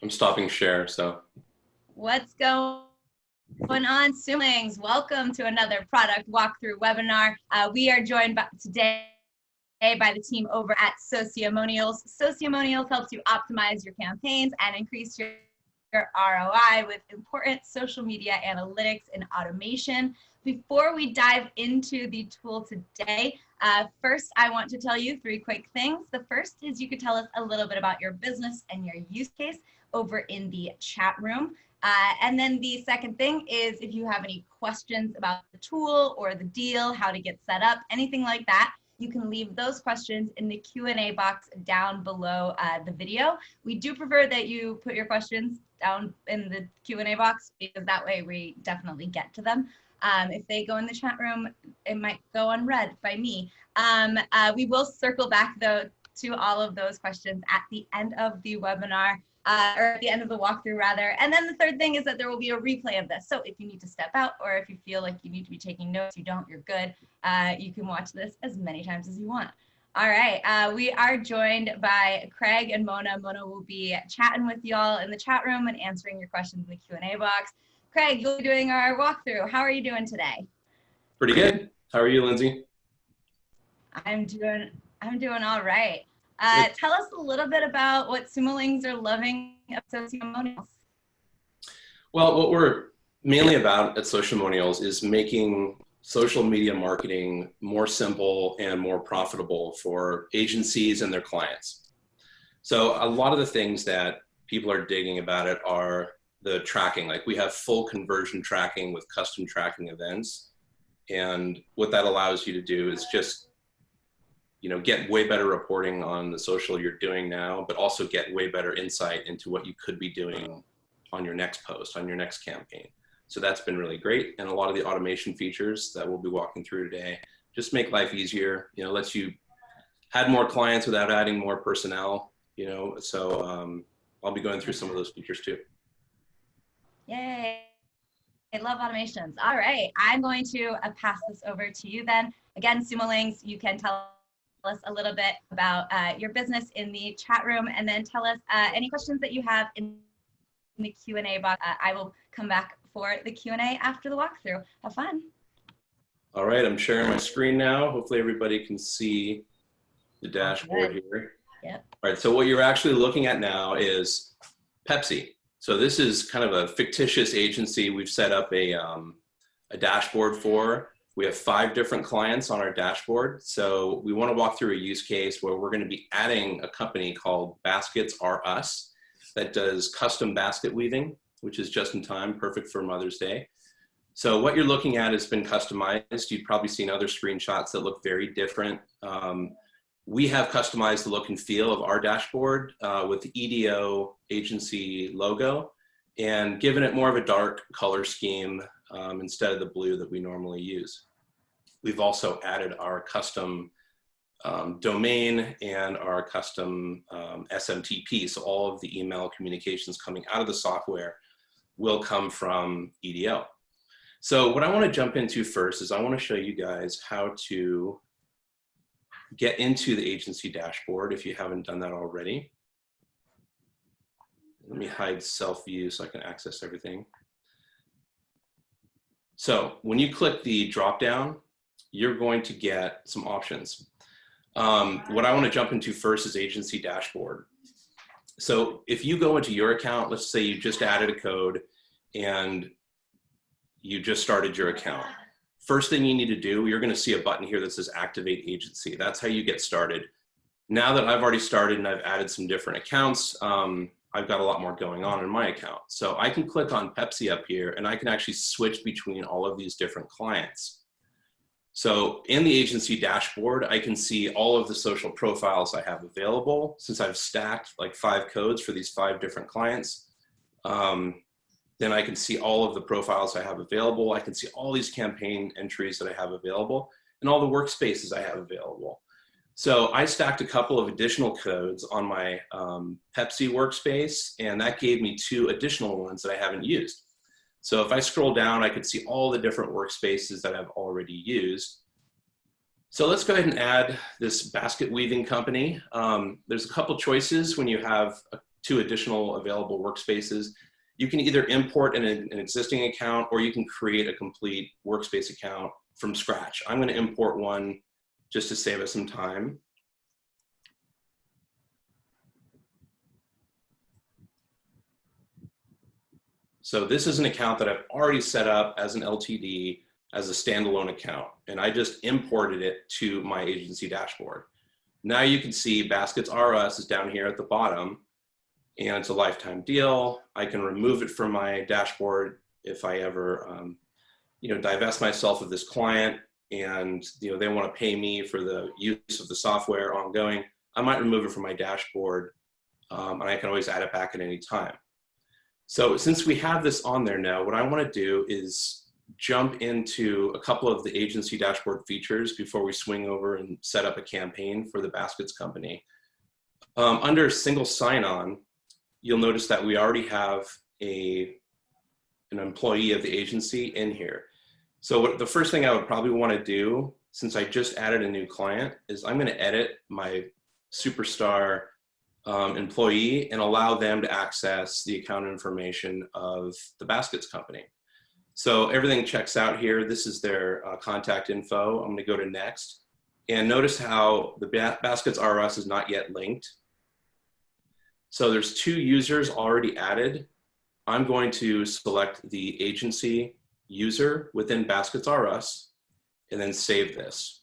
I'm stopping share, so. What's going on, Zoomlings? Welcome to another product walkthrough webinar. We are joined today by the team over at Sociamonials. Sociamonials helps you optimize your campaigns and increase your ROI with important social media analytics and automation. Before we dive into the tool today, first I want to tell you three quick things. The first is you could tell us a little bit about your business and your use case over in the chat room. And then the second thing is if you have any questions about the tool or the deal, how to get set up, anything like that, you can leave those questions in the Q&A box down below the video. We do prefer that you put your questions down in the Q&A box because that way we definitely get to them. If they go in the chat room, it might go unread by me. We will circle back though to all of those questions at the end of the webinar. Or at the end of the walkthrough rather. And then the third thing is that there will be a replay of this. So if you need to step out or if you feel like you need to be taking notes, you don't, you're good. You can watch this as many times as you want. All right, we are joined by Craig and Mona. Mona will be chatting with y'all in the chat room and answering your questions in the Q&A box. Craig, you'll be doing our walkthrough. How are you doing today? Pretty good. How are you, Lindsay? I'm doing all right. Tell us a little bit about what Zoomlings are loving of Sociamonials. Well, what we're mainly about at Sociamonials is making social media marketing more simple and more profitable for agencies and their clients. So a lot of the things that people are digging about it are the tracking. Like we have full conversion tracking with custom tracking events. And what that allows you to do is just get way better reporting on the social you're doing now, but also get way better insight into what you could be doing on your next post, on your next campaign. So that's been really great. And a lot of the automation features that we'll be walking through today just make life easier, lets you add more clients without adding more personnel, so I'll be going through some of those features too. Yay. I love automations. All right, I'm going to pass this over to you then. Again, Zoomlings, you can tell us a little bit about your business in the chat room and then tell us any questions that you have in the Q&A box. I will come back for the Q&A after the walkthrough. Have fun. All right, I'm sharing my screen now. Hopefully everybody can see the dashboard here. Yep. All right, so what you're actually looking at now is Pepsi. So this is kind of a fictitious agency we've set up a dashboard for. We have 5 different clients on our dashboard. So we want to walk through a use case where we're going to be adding a company called Baskets R Us that does custom basket weaving, which is just in time, perfect for Mother's Day. So what you're looking at has been customized. You've probably seen other screenshots that look very different. We have customized the look and feel of our dashboard with the EDO agency logo and given it more of a dark color scheme instead of the blue that we normally use. We've also added our custom domain and our custom SMTP. So all of the email communications coming out of the software will come from EDO. So what I want to jump into first is I want to show you guys how to get into the agency dashboard if you haven't done that already. Let me hide self-view so I can access everything. So when you click the drop down, you're going to get some options. What I want to jump into first is agency dashboard. So if you go into your account, let's say you just added a code and you just started your account. First thing you need to do, you're going to see a button here that says activate agency. That's how you get started. Now that I've already started and I've added some different accounts, I've got a lot more going on in my account. So I can click on Pepsi up here and I can actually switch between all of these different clients. So in the agency dashboard, I can see all of the social profiles I have available since I've stacked like 5 codes for these 5 different clients. Then I can see all of the profiles I have available. I can see all these campaign entries that I have available and all the workspaces I have available. So I stacked a couple of additional codes on my Pepsi workspace, and that gave me 2 additional ones that I haven't used. So if I scroll down, I could see all the different workspaces that I've already used. So let's go ahead and add this basket weaving company. There's a couple choices when you have 2 additional available workspaces. You can either import an existing account, or you can create a complete workspace account from scratch. I'm going to import one just to save us some time. So this is an account that I've already set up as an LTD, as a standalone account, and I just imported it to my agency dashboard. Now you can see Baskets R Us is down here at the bottom, and it's a lifetime deal. I can remove it from my dashboard if I ever divest myself of this client, and they want to pay me for the use of the software ongoing. I might remove it from my dashboard, and I can always add it back at any time. So since we have this on there now, what I want to do is jump into a couple of the agency dashboard features before we swing over and set up a campaign for the Baskets company. Under single sign-on, you'll notice that we already have an employee of the agency in here. So the first thing I would probably want to do, since I just added a new client, is I'm going to edit my Superstar employee and allow them to access the account information of the Baskets company. So everything checks out here. This is their contact info. I'm going to go to next, and notice how the Baskets R Us is not yet linked. So there's 2 users already added. I'm going to select the agency user within Baskets R Us and then save this.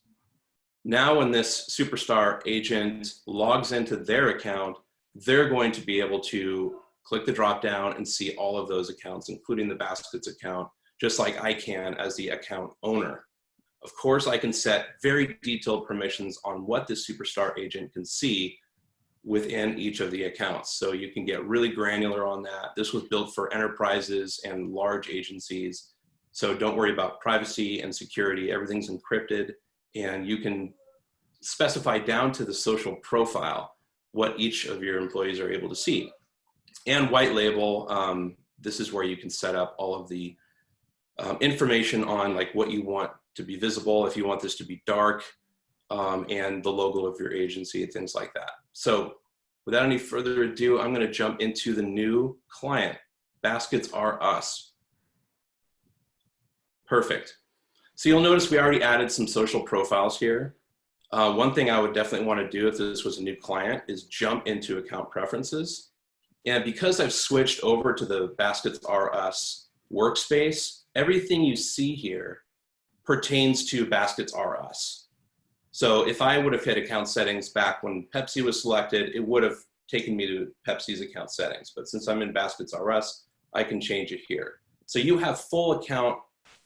Now when this Superstar agent logs into their account, they're going to be able to click the drop down and see all of those accounts, including the Baskets account, just like I can as the account owner. Of course, I can set very detailed permissions on what this Superstar agent can see within each of the accounts. So you can get really granular on that. This was built for enterprises and large agencies. So don't worry about privacy and security. Everything's encrypted, and you can specify down to the social profile what each of your employees are able to see. And white label, this is where you can set up all of the information on like what you want to be visible, if you want this to be dark, and the logo of your agency, things like that. So without any further ado, I'm going to jump into the new client, Baskets R Us. Perfect. So you'll notice we already added some social profiles here. One thing I would definitely want to do if this was a new client is jump into account preferences. And because I've switched over to the Baskets R Us workspace, everything you see here pertains to Baskets R Us. So if I would have hit account settings back when Pepsi was selected, it would have taken me to Pepsi's account settings. But since I'm in Baskets R Us, I can change it here. So you have full account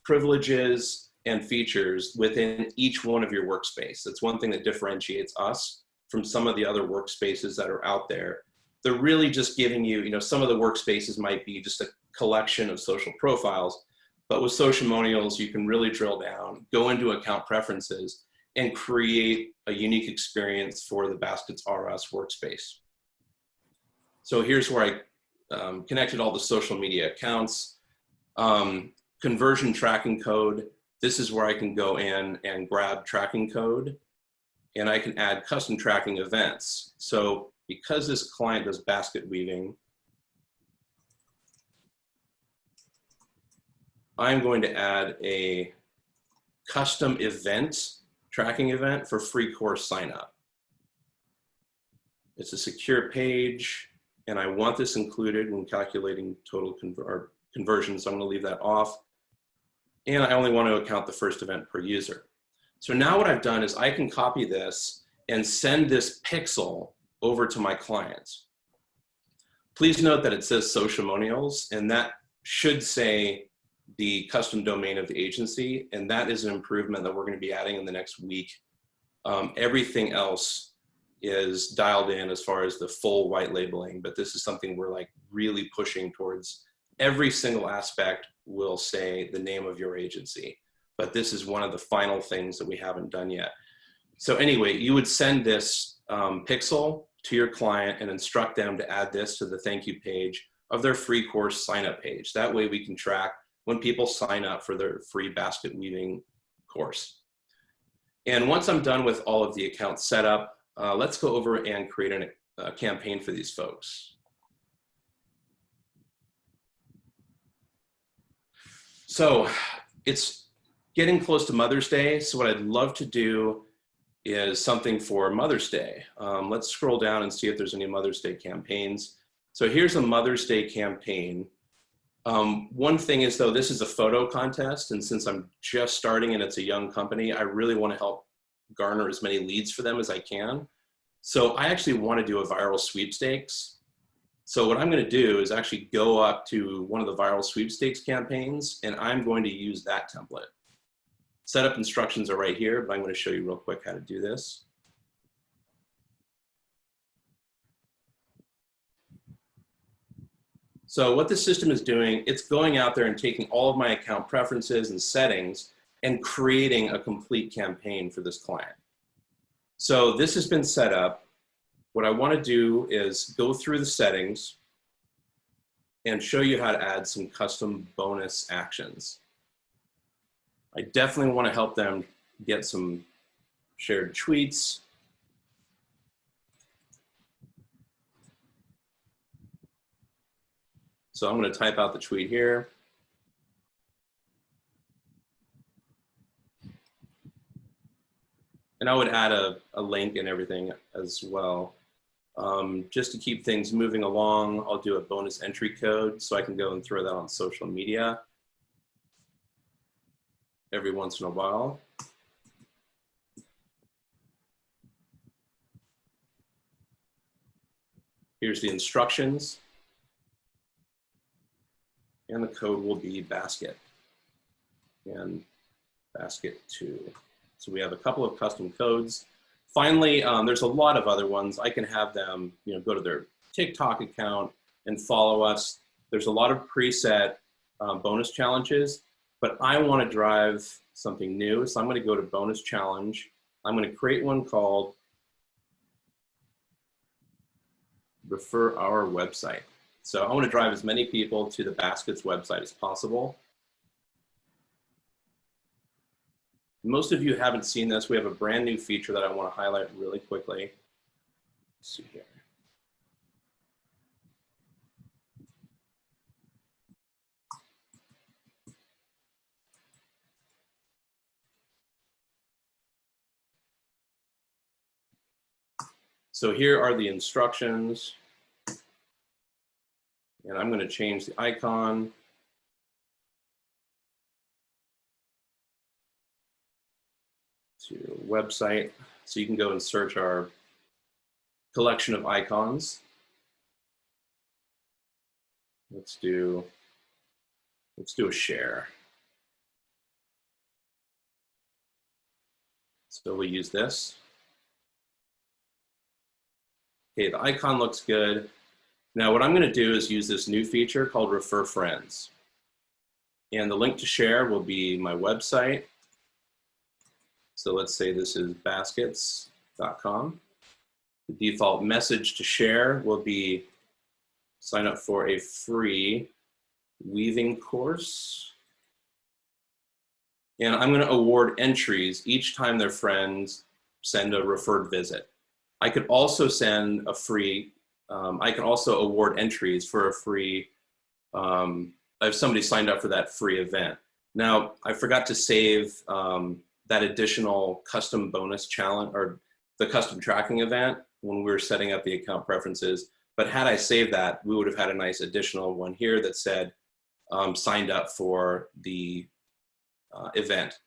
privileges and features within each one of your workspace. That's one thing that differentiates us from some of the other workspaces that are out there. They're really just giving you, some of the workspaces might be just a collection of social profiles, but with Sociamonials, you can really drill down, go into account preferences, and create a unique experience for the Baskets R Us workspace. So here's where I connected all the social media accounts. Conversion tracking code. This is where I can go in and grab tracking code, and I can add custom tracking events. So because this client does basket weaving, I'm going to add a custom event, tracking event for free course sign up. It's a secure page, and I want this included when calculating total conversions, so I'm going to leave that off. And I only want to account the first event per user. So now what I've done is I can copy this and send this pixel over to my clients. Please note that it says Sociamonials, and that should say the custom domain of the agency, and that is an improvement that we're going to be adding in the next week. Everything else is dialed in as far as the full white labeling, but this is something we're like really pushing towards. Every single aspect will say the name of your agency, but this is one of the final things that we haven't done yet. So anyway, you would send this pixel to your client and instruct them to add this to the thank you page of their free course sign up page. That way we can track when people sign up for their free basket weaving course. And once I'm done with all of the accounts set up, let's go over and create a campaign for these folks. So it's getting close to Mother's Day. So what I'd love to do is something for Mother's Day. Let's scroll down and see if there's any Mother's Day campaigns. So here's a Mother's Day campaign. One thing is though, this is a photo contest. And since I'm just starting and it's a young company, I really want to help garner as many leads for them as I can. So I actually want to do a viral sweepstakes. So what I'm going to do is actually go up to one of the viral sweepstakes campaigns, and I'm going to use that template. Setup instructions are right here, but I'm going to show you real quick how to do this. So what the system is doing, it's going out there and taking all of my account preferences and settings and creating a complete campaign for this client. So this has been set up. What I want to do is go through the settings and show you how to add some custom bonus actions. I definitely want to help them get some shared tweets. So I'm going to type out the tweet here. And I would add a link and everything as well. Just to keep things moving along, I'll do a bonus entry code so I can go and throw that on social media every once in a while. Here's the instructions. And the code will be basket and basket 2. So we have a couple of custom codes. Finally, there's a lot of other ones. I can have them, go to their TikTok account and follow us. There's a lot of preset bonus challenges, but I want to drive something new. So I'm going to go to bonus challenge. I'm going to create one called Refer Our Website. So I want to drive as many people to the Baskets website as possible. Most of you haven't seen this. We have a brand new feature that I want to highlight really quickly. Let's see here. So here are the instructions. And I'm going to change the icon. To website. So you can go and search our collection of icons. Let's do a share. So we'll use this. Okay, the icon looks good. Now what I'm going to do is use this new feature called Refer Friends. And the link to share will be my website. So let's say this is baskets.com. The default message to share will be sign up for a free weaving course. And I'm going to award entries each time their friends send a referred visit. I could also send a free, I can also award entries for a free, if somebody signed up for that free event. Now, I forgot to save that additional custom bonus challenge or the custom tracking event when we were setting up the account preferences. But had I saved that, we would have had a nice additional one here that said signed up for the event.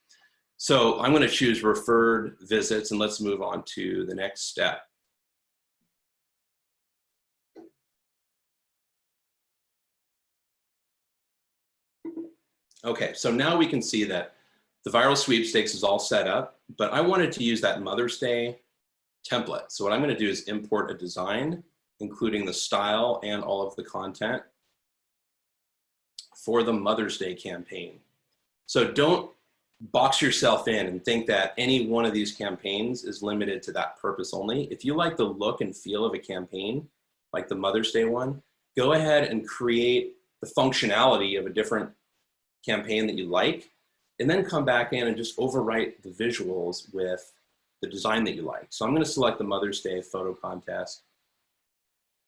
So I'm going to choose referred visits, and let's move on to the next step. Okay, so now we can see that the viral sweepstakes is all set up, but I wanted to use that Mother's Day template. So what I'm going to do is import a design, including the style and all of the content for the Mother's Day campaign. So don't box yourself in and think that any one of these campaigns is limited to that purpose only. If you like the look and feel of a campaign, like the Mother's Day one, go ahead and create the functionality of a different campaign that you like, and then come back in and just overwrite the visuals with the design that you like. So I'm going to select the Mother's Day photo contest.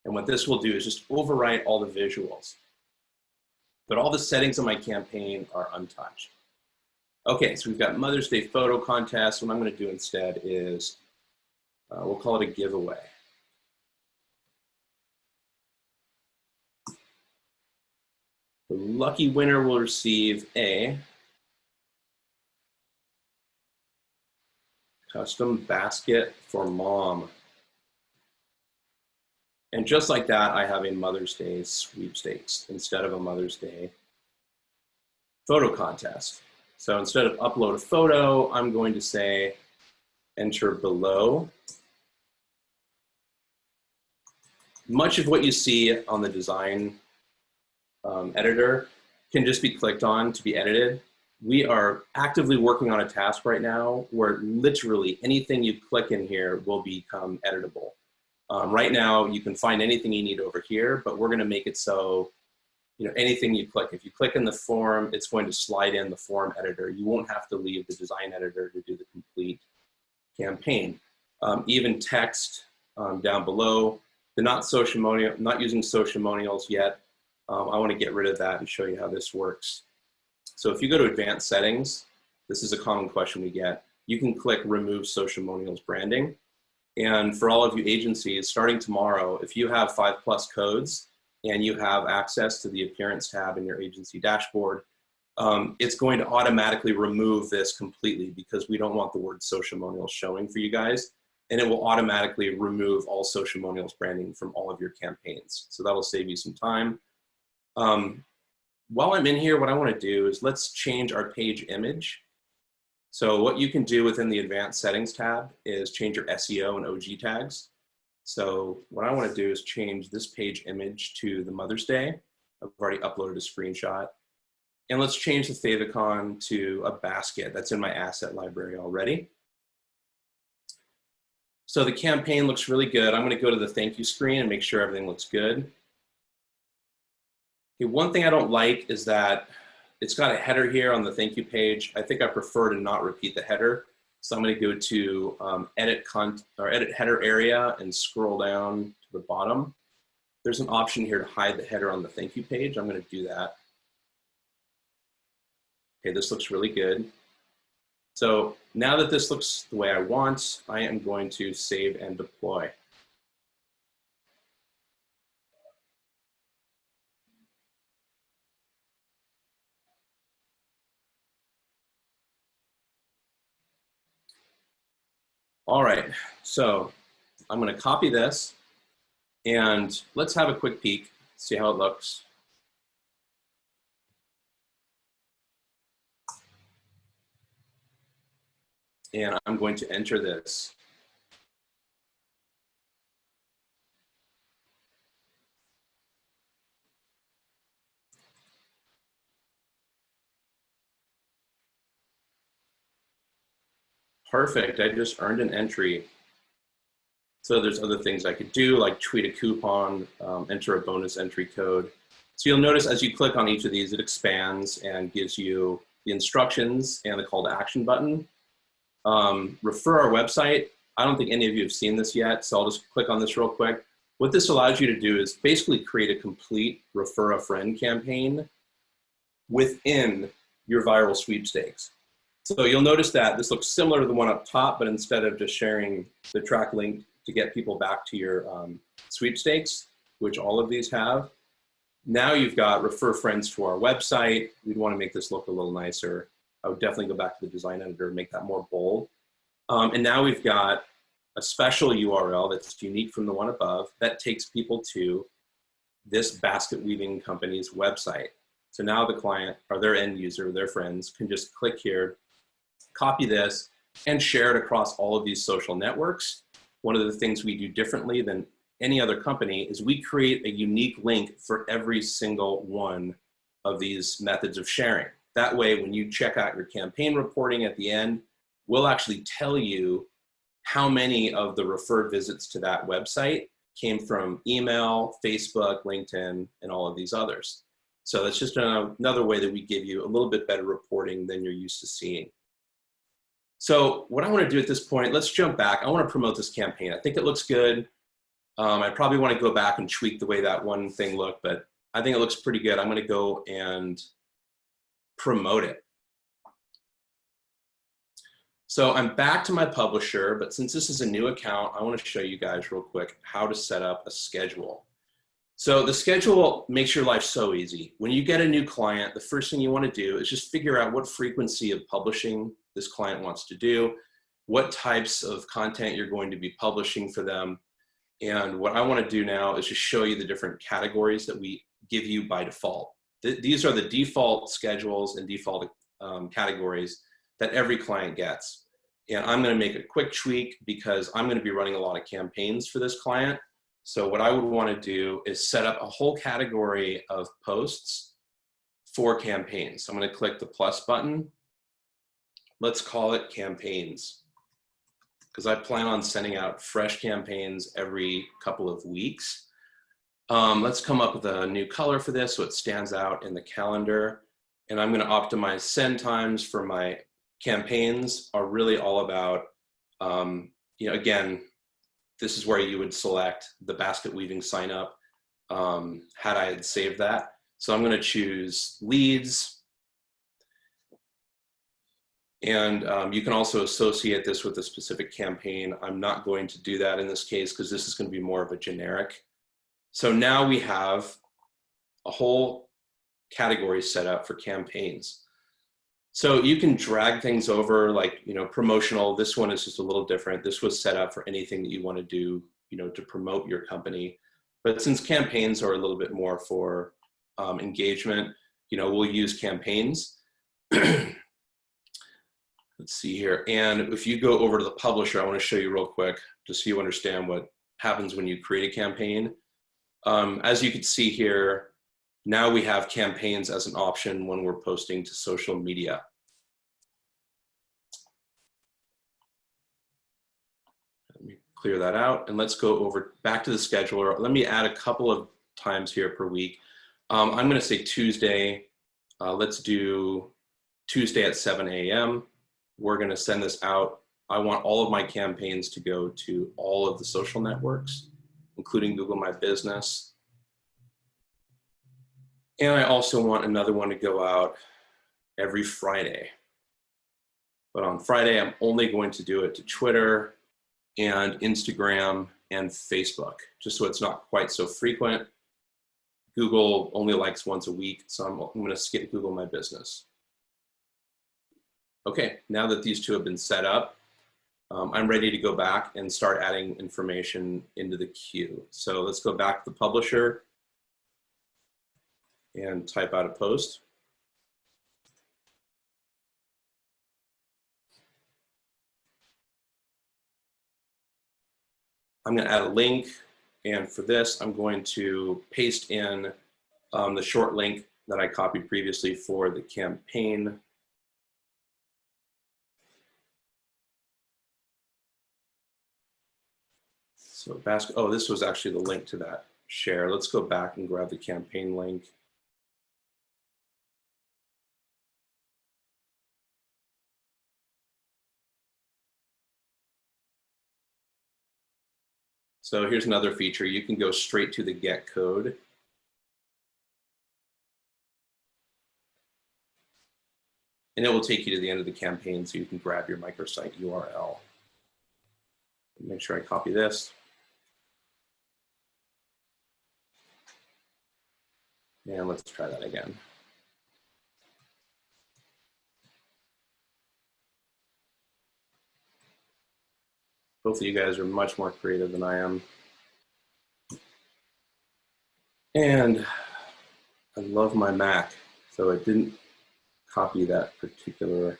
And what this will do is just overwrite all the visuals. but all the settings on my campaign are untouched. Okay, so we've got Mother's Day photo contest. What I'm going to do instead is, we'll call it a giveaway. The lucky winner will receive a custom basket for mom. And just like that, I have a Mother's Day sweepstakes instead of a Mother's Day photo contest. So instead of upload a photo, I'm going to say enter below. Much of what you see on the design editor can just be clicked on to be edited. We are actively working on a task right now where literally anything you click in here will become editable. Right now, you can find anything you need over here, but we're going to make it so, anything you click, if you click in the form, it's going to slide in the form editor. You won't have to leave the design editor to do the complete campaign. Even text down below. They're not using Sociamonials yet. I want to get rid of that and show you how this works. So if you go to advanced settings, this is a common question we get. You can click remove Sociamonials branding. And for all of you agencies, starting tomorrow, if you have 5+ codes and you have access to the appearance tab in your agency dashboard, it's going to automatically remove this completely because we don't want the word Sociamonials showing for you guys. And it will automatically remove all Sociamonials branding from all of your campaigns. So that'll save you some time. While I'm in here, what I want to do is let's change our page image. So what you can do within the advanced settings tab is change your SEO and OG tags. So what I want to do is change this page image to the Mother's Day. I've already uploaded a screenshot. And let's change the favicon to a basket. That's in my asset library already. So the campaign looks really good. I'm going to go to the thank you screen and make sure everything looks good. Okay, one thing I don't like is that it's got a header here on the thank you page. I think I prefer to not repeat the header. So I'm going to go to edit header area and scroll down to the bottom. There's an option here to hide the header on the thank you page. I'm going to do that. Okay, this looks really good. So now that this looks the way I want, I am going to save and deploy. All right, so I'm going to copy this and let's have a quick peek, see how it looks. And I'm going to enter this. Perfect, I just earned an entry. So there's other things I could do, like tweet a coupon, enter a bonus entry code. So you'll notice as you click on each of these, it expands and gives you the instructions and the call to action button. Refer our website. I don't think any of you have seen this yet, so I'll just click on this real quick. What this allows you to do is basically create a complete refer a friend campaign within your viral sweepstakes. So you'll notice that this looks similar to the one up top, but instead of just sharing the track link to get people back to your sweepstakes, which all of these have, now you've got refer friends to our website. We'd want to make this look a little nicer. I would definitely go back to the design editor and make that more bold. And now we've got a special URL that's unique from the one above that takes people to this basket weaving company's website. So now the client or their end user, their friends can just click here, copy this, and share it across all of these social networks. One of the things we do differently than any other company is we create a unique link for every single one of these methods of sharing. That way, when you check out your campaign reporting at the end, we'll actually tell you how many of the referred visits to that website came from email, Facebook, LinkedIn, and all of these others. So that's just another way that we give you a little bit better reporting than you're used to seeing. So what I want to do at this point, let's jump back. I want to promote this campaign. I think it looks good. I probably want to go back and tweak the way that one thing looked, but I think it looks pretty good. I'm going to go and promote it. So I'm back to my publisher, but since this is a new account, I want to show you guys real quick how to set up a schedule. So the schedule makes your life so easy. When you get a new client, the first thing you want to do is just figure out what frequency of publishing this client wants to do, what types of content you're going to be publishing for them. And what I want to do now is just show you the different categories that we give you by default. These are the default schedules and default categories that every client gets. And I'm going to make a quick tweak because I'm going to be running a lot of campaigns for this client. So what I would want to do is set up a whole category of posts for campaigns. So I'm going to click the plus button. Let's call it campaigns, because I plan on sending out fresh campaigns every couple of weeks. Let's come up with a new color for this so it stands out in the calendar. And I'm going to optimize send times for my campaigns are really all about, again, this is where you would select the basket weaving sign up had I had saved that. So I'm going to choose leads. And you can also associate this with a specific campaign. I'm not going to do that in this case because this is going to be more of a generic. So now we have a whole category set up for campaigns. So you can drag things over, like, promotional. This one is just a little different. This was set up for anything that you want to do, to promote your company. But since campaigns are a little bit more for engagement, we'll use campaigns. Let's see here. And if you go over to the publisher, I want to show you real quick, just so you understand what happens when you create a campaign. As you can see here, now we have campaigns as an option when we're posting to social media. Let me clear that out, and let's go over back to the scheduler. Let me add a couple of times here per week. I'm going to say Tuesday. Let's do Tuesday at 7 a.m. We're going to send this out. I want all of my campaigns to go to all of the social networks, including Google My Business. And I also want another one to go out every Friday. But on Friday, I'm only going to do it to Twitter and Instagram and Facebook, just so it's not quite so frequent. Google only likes once a week, so I'm going to skip Google My Business. Okay, now that these two have been set up, I'm ready to go back and start adding information into the queue. So let's go back to the publisher and type out a post. I'm going to add a link, and for this, I'm going to paste in the short link that I copied previously for the campaign. So this was actually the link to that share. Let's go back and grab the campaign link. So here's another feature. You can go straight to the get code. And it will take you to the end of the campaign so you can grab your microsite URL. Make sure I copy this. And let's try that again. Hopefully you guys are much more creative than I am. And I love my Mac, so it didn't copy that particular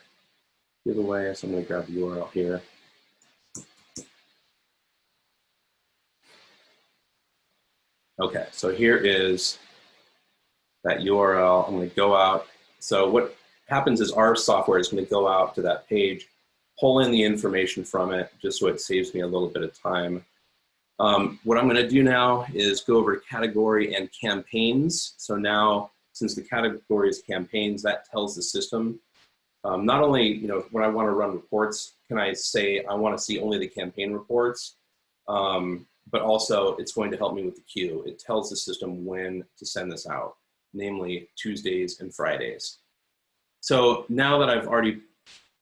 giveaway, so I'm going to grab the URL here. Okay, so here is that URL. I'm going to go out. So what happens is our software is going to go out to that page, pull in the information from it, just so it saves me a little bit of time. What I'm going to do now is go over to category and campaigns. So now, since the category is campaigns, that tells the system not only, when I want to run reports, can I say I want to see only the campaign reports, but also it's going to help me with the queue. It tells the system when to send this out, namely Tuesdays and Fridays. So now that I've already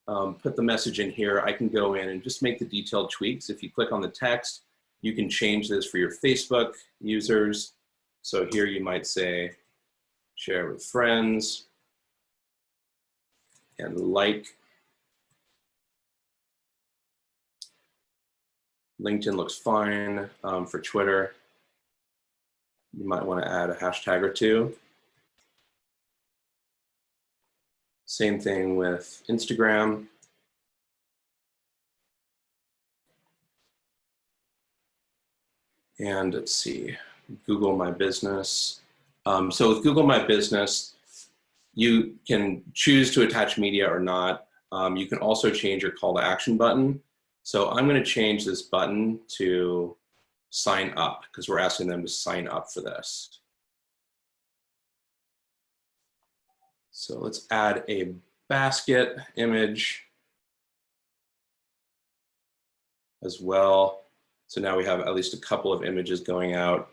put the message in here, I can go in and just make the detailed tweaks. If you click on the text, you can change this for your Facebook users. So here you might say, share with friends and like. LinkedIn looks fine. For Twitter, you might want to add a hashtag or two. Same thing with Instagram. And let's see, Google My Business. So with Google My Business, you can choose to attach media or not. You can also change your call to action button. So I'm going to change this button to sign up because we're asking them to sign up for this. So let's add a basket image as well. So now we have at least a couple of images going out.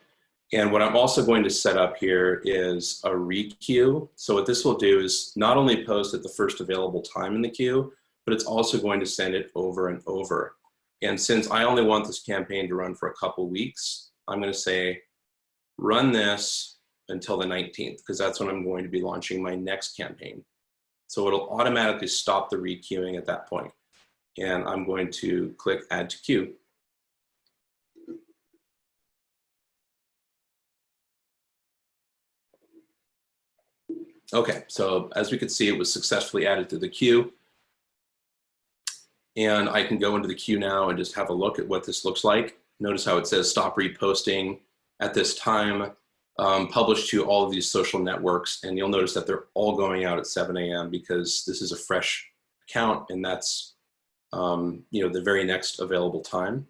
And what I'm also going to set up here is a requeue. So what this will do is not only post at the first available time in the queue, but it's also going to send it over and over. And since I only want this campaign to run for a couple weeks, I'm going to say, run this until the 19th, because that's when I'm going to be launching my next campaign. So it'll automatically stop the requeuing at that point. And I'm going to click Add to Queue. Okay, so as we can see, it was successfully added to the queue. And I can go into the queue now and just have a look at what this looks like. Notice how it says stop reposting at this time, published to all of these social networks. And you'll notice that they're all going out at 7 a.m. because this is a fresh account and that's the very next available time.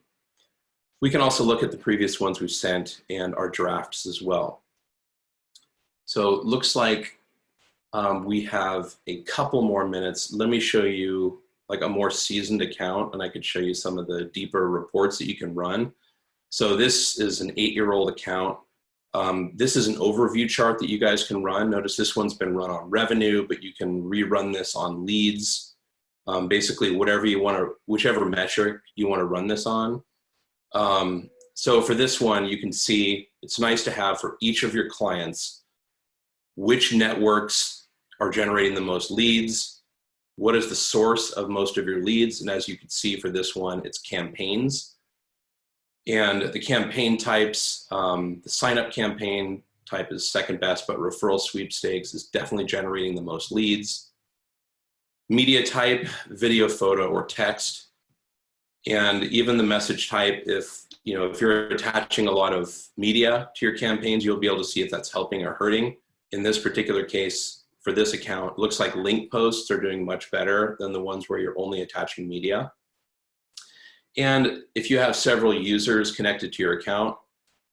We can also look at the previous ones we've sent and our drafts as well. So it looks like we have a couple more minutes. Let me show you like a more seasoned account and I could show you some of the deeper reports that you can run. So this is an 8-year-old account. This is an overview chart that you guys can run. Notice this one's been run on revenue, but you can rerun this on leads. Basically whatever you want to, whichever metric you want to run this on. So for this one, you can see it's nice to have for each of your clients, which networks are generating the most leads, what is the source of most of your leads, and as you can see for this one, it's campaigns. And the campaign types, the sign-up campaign type is second best, but referral sweepstakes is definitely generating the most leads. Media type, video, photo, or text. And even the message type, if you're attaching a lot of media to your campaigns, you'll be able to see if that's helping or hurting. In this particular case, for this account, it looks like link posts are doing much better than the ones where you're only attaching media. And if you have several users connected to your account,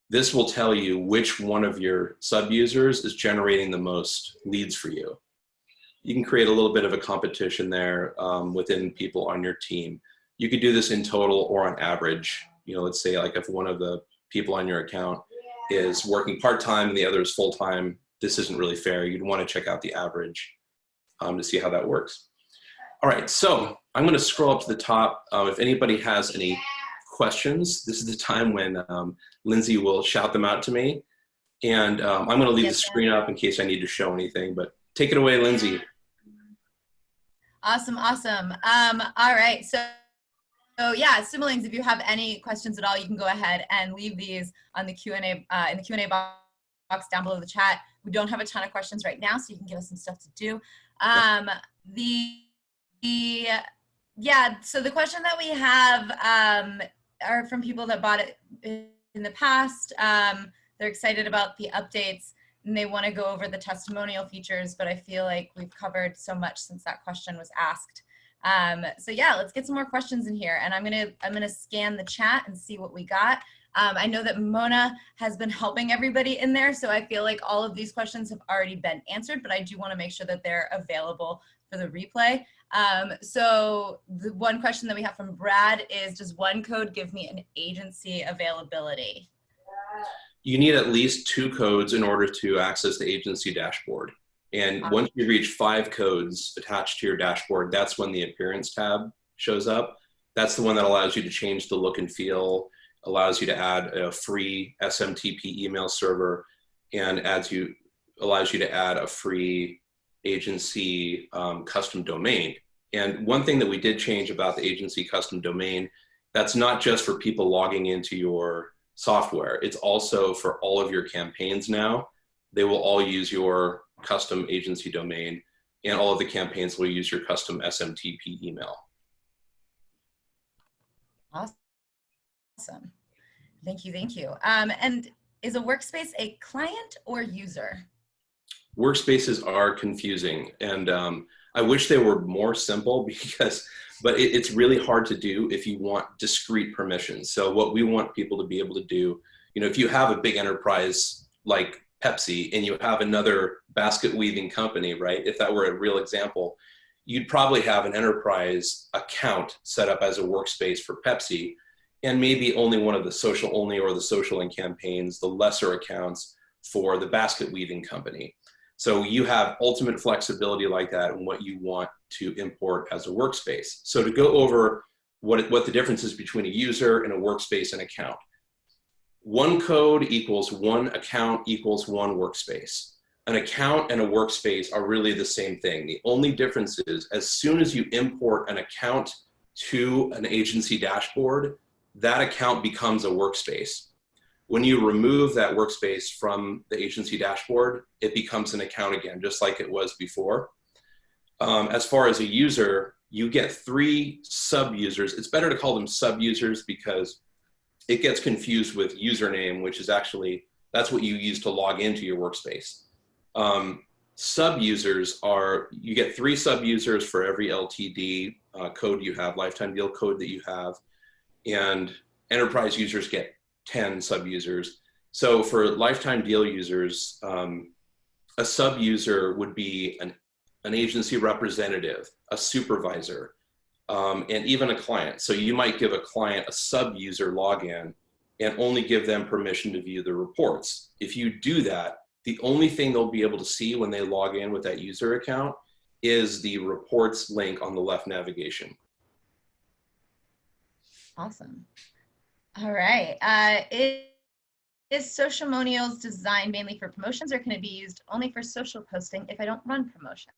this will tell you which one of your sub-users is generating the most leads for you. You can create a little bit of a competition there within people on your team. You could do this in total or on average. Let's say like if one of the people on your account is working part-time and the other is full-time, this isn't really fair. You'd want to check out the average to see how that works. All right, so I'm going to scroll up to the top. If anybody has any questions, this is the time when Lindsay will shout them out to me. And I'm going to leave the screen up in case I need to show anything, but take it away, Lindsay. Awesome. All right, so yeah, Simulings, if you have any questions at all, you can go ahead and leave these on the Q&A in the Q&A box down below the chat. We don't have a ton of questions right now, so you can give us some stuff to do. So the question that we have are from people that bought it in the past. They're excited about the updates and they want to go over the testimonial features, but I feel like we've covered so much since that question was asked. So yeah, let's get some more questions in here, and I'm gonna scan the chat and see what we got. I know that Mona has been helping everybody in there, so I feel like all of these questions have already been answered, but I do want to make sure that they're available for the replay. So the one question that we have from Brad is, does one code give me an agency availability? You need at least 2 codes in order to access the agency dashboard. And once you reach 5 codes attached to your dashboard, that's when the appearance tab shows up. That's the one that allows you to change the look and feel, allows you to add a free SMTP email server, and allows you to add a free agency custom domain. And one thing that we did change about the agency custom domain, that's not just for people logging into your software. It's also for all of your campaigns now. They will all use your custom agency domain, and all of the campaigns will use your custom SMTP email. Awesome. Thank you, thank you. And is a workspace a client or user? Workspaces are confusing, and I wish they were more simple but it's really hard to do if you want discrete permissions. So what we want people to be able to do, if you have a big enterprise like Pepsi and you have another basket weaving company, right? If that were a real example, you'd probably have an enterprise account set up as a workspace for Pepsi, and maybe only one of the social only or the social and campaigns, the lesser accounts for the basket weaving company. So you have ultimate flexibility like that in what you want to import as a workspace. So to go over what the difference is between a user and a workspace and account. One code equals one account equals one workspace. An account and a workspace are really the same thing. The only difference is as soon as you import an account to an agency dashboard, that account becomes a workspace. When you remove that workspace from the agency dashboard, it becomes an account again, just like it was before. As far as a user, you get 3 sub-users. It's better to call them sub-users because it gets confused with username, which is actually, that's what you use to log into your workspace. Sub-users you get 3 sub-users for every LTD code you have, lifetime deal code that you have, and enterprise users get 10 sub-users. So for lifetime deal users, a sub-user would be an agency representative, a supervisor, and even a client. So you might give a client a sub-user login and only give them permission to view the reports. If you do that, the only thing they'll be able to see when they log in with that user account is the reports link on the left navigation. Awesome. All right. Is Sociamonials designed mainly for promotions, or can it be used only for social posting if I don't run promotions?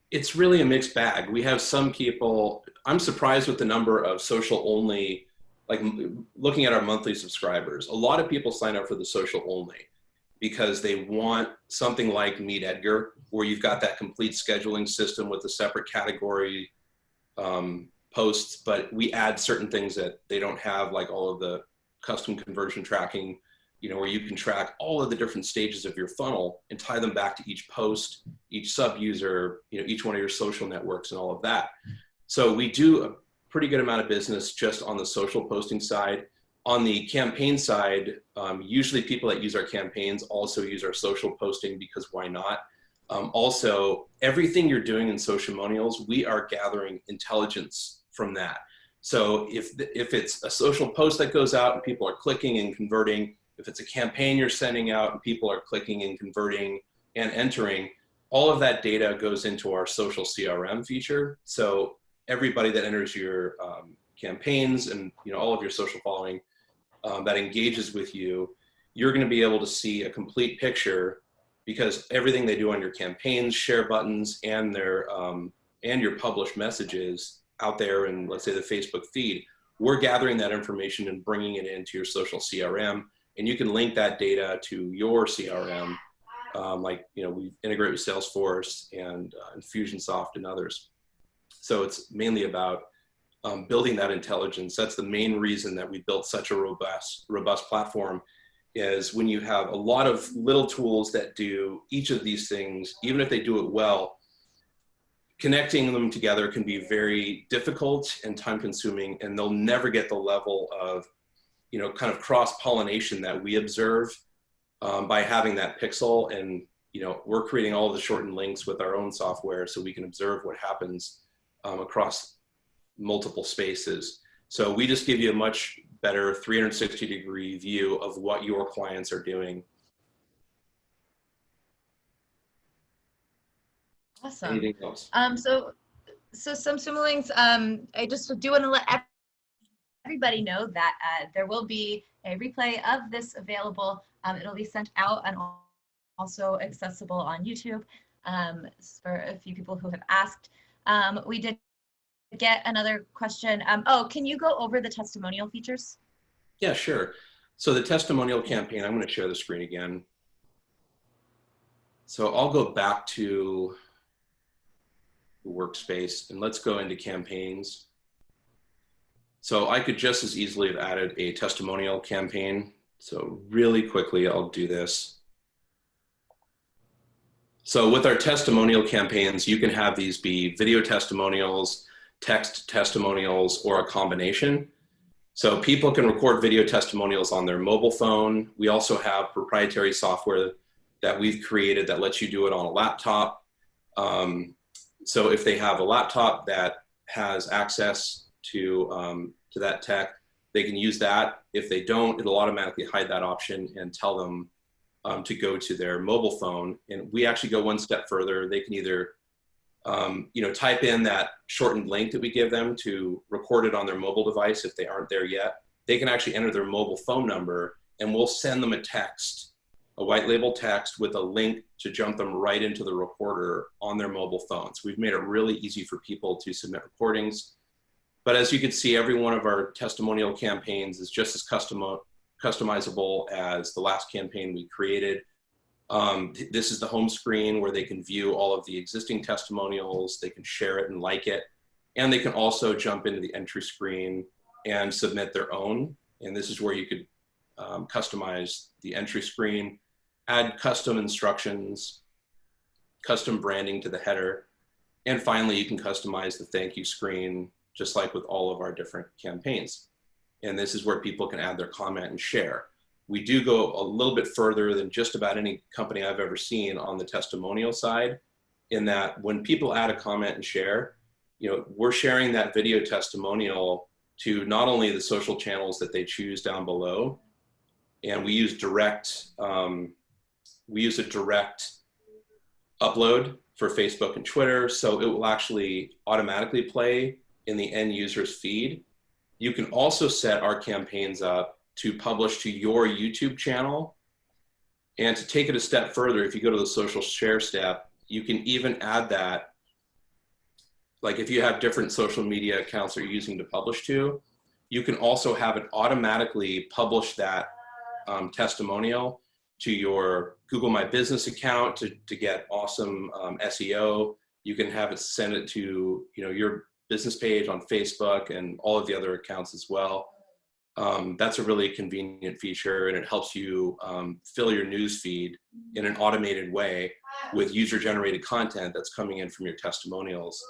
It's really a mixed bag. We have some people, I'm surprised with the number of social only, like looking at our monthly subscribers. A lot of people sign up for the social only because they want something like Meet Edgar, where you've got that complete scheduling system with a separate category posts, but we add certain things that they don't have, like all of the custom conversion tracking, where you can track all of the different stages of your funnel and tie them back to each post, each sub-user, each one of your social networks and all of that. So we do a pretty good amount of business just on the social posting side. On the campaign side, usually people that use our campaigns also use our social posting, because why not? Also, everything you're doing in Sociamonials, we are gathering intelligence from that. So if it's a social post that goes out and people are clicking and converting, if it's a campaign you're sending out and people are clicking and converting and entering, all of that data goes into our social CRM feature. So everybody that enters your campaigns and all of your social following that engages with you, you're going to be able to see a complete picture, because everything they do on your campaigns, share buttons, and their and your published messages out there in, let's say, the Facebook feed, we're gathering that information and bringing it into your social CRM, and you can link that data to your CRM, we integrate with Salesforce and Infusionsoft and others. So it's mainly about building that intelligence. That's the main reason that we built such a robust platform, is when you have a lot of little tools that do each of these things, even if they do it well, connecting them together can be very difficult and time consuming, and they'll never get the level of kind of cross-pollination that we observe by having that pixel. And, we're creating all the shortened links with our own software so we can observe what happens across multiple spaces. So we just give you a much better 360-degree view of what your clients are doing. Awesome. Anything else? So some Simulings, I just do want to let everybody know that there will be a replay of this available. It'll be sent out and also accessible on YouTube for a few people who have asked. We did get another question. Oh, can you go over the testimonial features? Yeah, sure. So the testimonial campaign, I'm going to share the screen again. So I'll go back to the workspace and let's go into campaigns. So I could just as easily have added a testimonial campaign. So really quickly, I'll do this. So with our testimonial campaigns, you can have these be video testimonials, text testimonials, or a combination. So people can record video testimonials on their mobile phone. We also have proprietary software that we've created that lets you do it on a laptop. So if they have a laptop that has access to that tech, they can use that. If they don't, it'll automatically hide that option and tell them to go to their mobile phone. And we actually go one step further. They can either type in that shortened link that we give them to record it on their mobile device if they aren't there yet. They can actually enter their mobile phone number and we'll send them a text, a white label text with a link to jump them right into the recorder on their mobile phones. We've made it really easy for people to submit recordings. But as you can see, every one of our testimonial campaigns is just as customizable as the last campaign we created. This is the home screen where they can view all of the existing testimonials, they can share it and like it, and they can also jump into the entry screen and submit their own. And this is where you could customize the entry screen, add custom instructions, custom branding to the header, and finally you can customize the thank you screen just like with all of our different campaigns. And this is where people can add their comment and share. We do go a little bit further than just about any company I've ever seen on the testimonial side, in that when people add a comment and share, we're sharing that video testimonial to not only the social channels that they choose down below, and we use a direct upload for Facebook and Twitter, so it will actually automatically play in the end user's feed. You can also set our campaigns up to publish to your YouTube channel. And to take it a step further, if you go to the social share step, you can even add that, like if you have different social media accounts that you're using to publish to, you can also have it automatically publish that testimonial to your Google My Business account to get awesome SEO. You can have it send it to your business page on Facebook and all of the other accounts as well. That's a really convenient feature, and it helps you fill your news feed in an automated way with user-generated content that's coming in from your testimonials.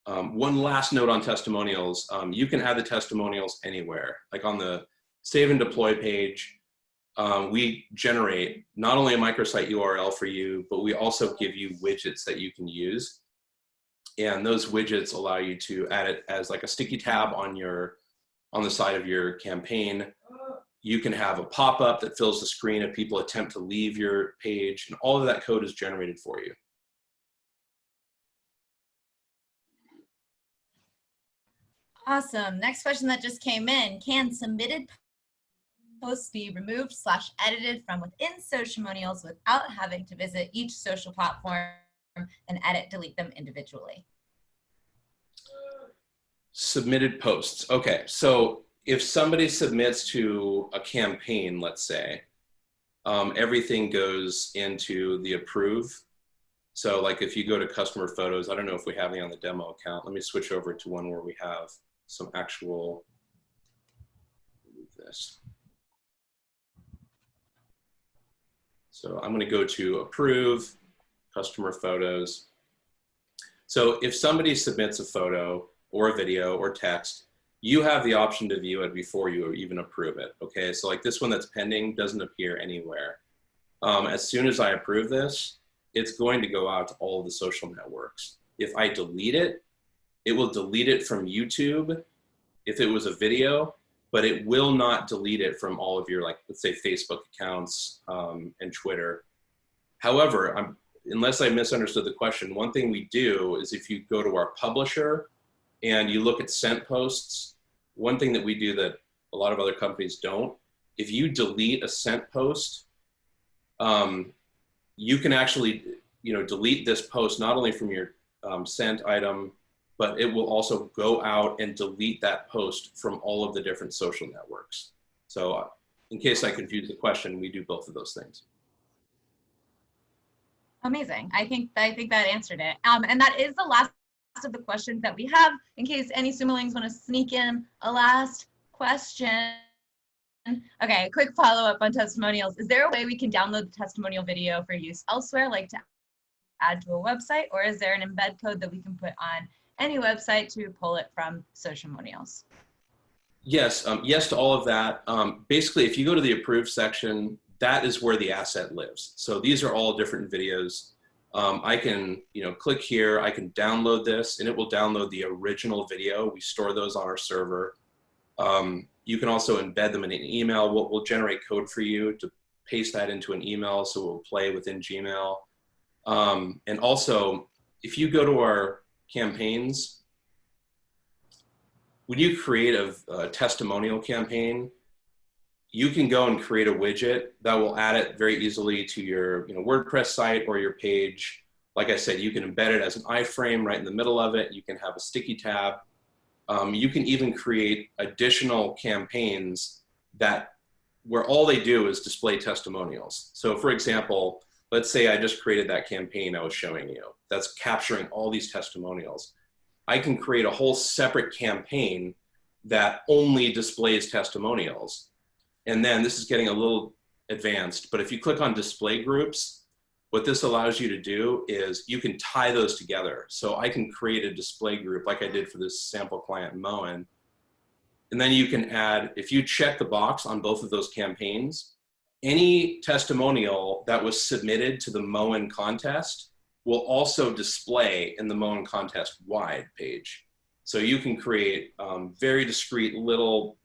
One last note on testimonials, you can add the testimonials anywhere. Like on the Save and Deploy page, we generate not only a microsite URL for you, but we also give you widgets that you can use. And those widgets allow you to add it as like a sticky tab on the side of your campaign. You can have a pop-up that fills the screen if people attempt to leave your page, and all of that code is generated for you. Awesome. Next question that just came in. Can submitted posts be removed / edited from within Sociamonials without having to visit each social platform and delete them individually? Submitted posts. Okay, so if somebody submits to a campaign, let's say, everything goes into the approve. So like if you go to customer photos, I don't know if we have any on the demo account. Let me switch over to one where we have some actual, this. So I'm going to go to approve, customer photos. So if somebody submits a photo or a video or text, you have the option to view it before you even approve it. Okay, so like this one that's pending doesn't appear anywhere. As soon as I approve this, it's going to go out to all of the social networks. If I delete it, it will delete it from YouTube if it was a video, but it will not delete it from all of your, like, let's say Facebook accounts and Twitter. However, unless I misunderstood the question, one thing we do is if you go to our publisher and you look at sent posts, one thing that we do that a lot of other companies don't, if you delete a sent post, you can actually, delete this post not only from your sent item, but it will also go out and delete that post from all of the different social networks. So in case I confused the question, we do both of those things. Amazing. I think that answered it. And that is the last of the questions that we have. In case any Sumolings want to sneak in a last question. Okay, quick follow-up on testimonials. Is there a way we can download the testimonial video for use elsewhere, like to add to a website, or is there an embed code that we can put on any website to pull it from Sociamonials? Yes, yes to all of that. Basically, if you go to the approved section, that is where the asset lives. So these are all different videos. I can, click here, I can download this, and it will download the original video. We store those on our server. You can also embed them in an email. We'll generate code for you to paste that into an email so it will play within Gmail. And also, if you go to our campaigns, when you create a testimonial campaign, you can go and create a widget that will add it very easily to your WordPress site or your page. Like I said, you can embed it as an iframe right in the middle of it. You can have a sticky tab. You can even create additional campaigns where all they do is display testimonials. So for example, let's say I just created that campaign I was showing you that's capturing all these testimonials. I can create a whole separate campaign that only displays testimonials. And then this is getting a little advanced, but if you click on display groups, what this allows you to do is you can tie those together. So I can create a display group like I did for this sample client Moen. And then you can add, if you check the box on both of those campaigns, any testimonial that was submitted to the Moen contest will also display in the Moen contest wide page. So you can create very discrete little,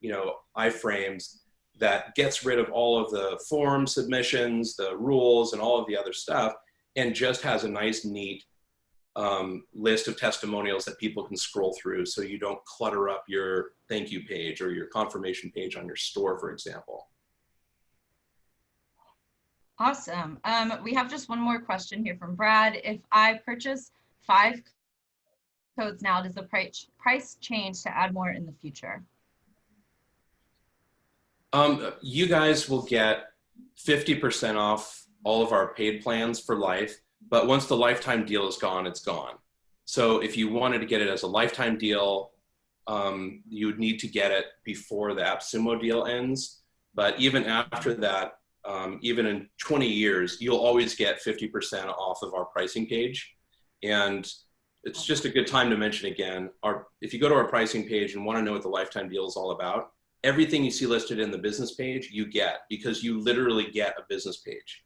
iframes that gets rid of all of the form submissions, the rules, and all of the other stuff, and just has a nice, neat list of testimonials that people can scroll through so you don't clutter up your thank you page or your confirmation page on your store, for example. Awesome. We have just one more question here from Brad. If I purchase 5 codes now, does the price change to add more in the future? You guys will get 50% off all of our paid plans for life, but once the lifetime deal is gone, it's gone. So if you wanted to get it as a lifetime deal, you would need to get it before the AppSumo deal ends. But even after that, even in 20 years, you'll always get 50% off of our pricing page. And it's just a good time to mention again, if you go to our pricing page and want to know what the lifetime deal is all about, everything you see listed in the business page, you get, because you literally get a business page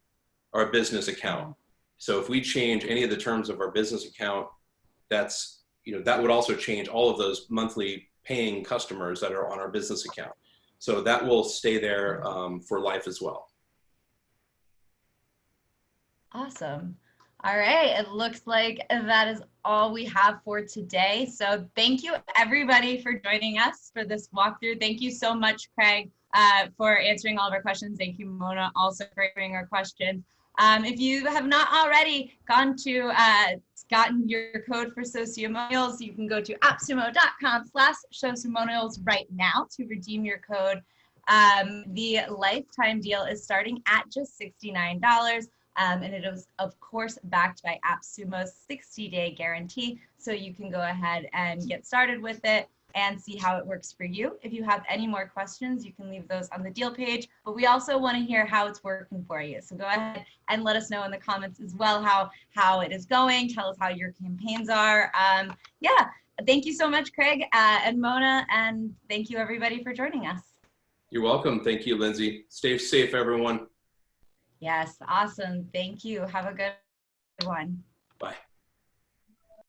or a business account. So if we change any of the terms of our business account, that would also change all of those monthly paying customers that are on our business account. So that will stay there for life as well. Awesome. All right, it looks like that is all we have for today. So thank you everybody for joining us for this walkthrough. Thank you so much, Craig, for answering all of our questions. Thank you, Mona, also for answering our questions. If you have not already gotten your code for Sociamonials, you can go to appsumo.com/Sociamonials right now to redeem your code. The lifetime deal is starting at just $69. And it is, of course, backed by AppSumo's 60-day guarantee. So you can go ahead and get started with it and see how it works for you. If you have any more questions, you can leave those on the deal page. But we also want to hear how it's working for you. So go ahead and let us know in the comments as well how it is going. Tell us how your campaigns are. Yeah, thank you so much, Craig and Mona, and thank you everybody for joining us. You're welcome. Thank you, Lindsay. Stay safe, everyone. Yes, awesome. Thank you. Have a good one. Bye.